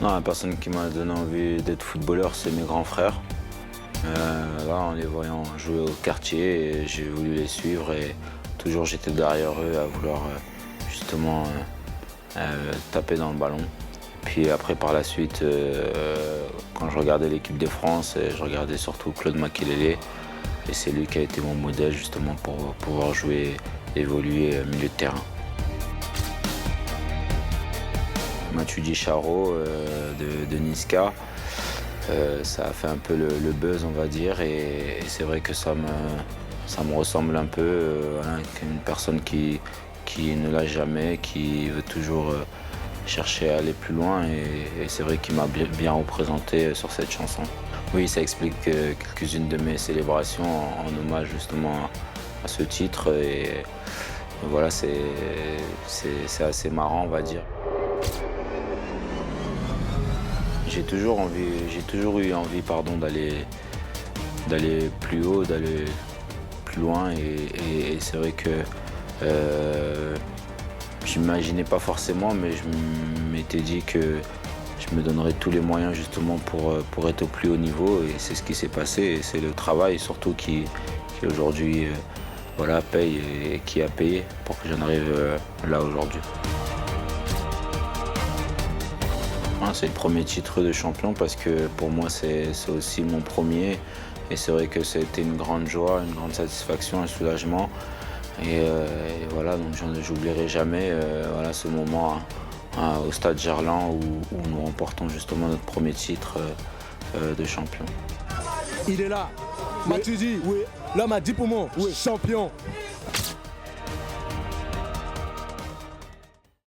Non, la personne qui m'a donné envie d'être footballeur, c'est mes grands frères. Là, en les voyant jouer au quartier, j'ai voulu les suivre et toujours j'étais derrière eux à vouloir justement taper dans le ballon. Puis après, par la suite, quand je regardais l'équipe de France, je regardais surtout Claude Makélélé. Et c'est lui qui a été mon modèle justement pour pouvoir jouer, évoluer milieu de terrain. Matuidi Charo de Niska, ça a fait un peu le buzz, on va dire, et c'est vrai que ça me ressemble un peu, voilà, une personne qui ne lâche jamais, qui veut toujours chercher à aller plus loin, et c'est vrai qu'il m'a bien représenté sur cette chanson. Oui, ça explique quelques-unes de mes célébrations en hommage justement à ce titre, et voilà, c'est assez marrant, on va dire. J'ai toujours eu envie, pardon, d'aller plus haut, d'aller plus loin, et c'est vrai que je m'imaginais pas forcément, mais je m'étais dit que je me donnerais tous les moyens justement pour être au plus haut niveau, et c'est ce qui s'est passé, et c'est le travail surtout qui aujourd'hui voilà, paye, et qui a payé pour que j'en arrive là aujourd'hui. C'est le premier titre de champion parce que pour moi c'est aussi mon premier, et c'est vrai que c'était une grande joie, une grande satisfaction, un soulagement, et voilà, donc j'oublierai jamais voilà, ce moment au stade Gerland où nous remportons justement notre premier titre de champion. Il est là, Matuidi, oui. L'homme a 10 poumons, oui. Champion.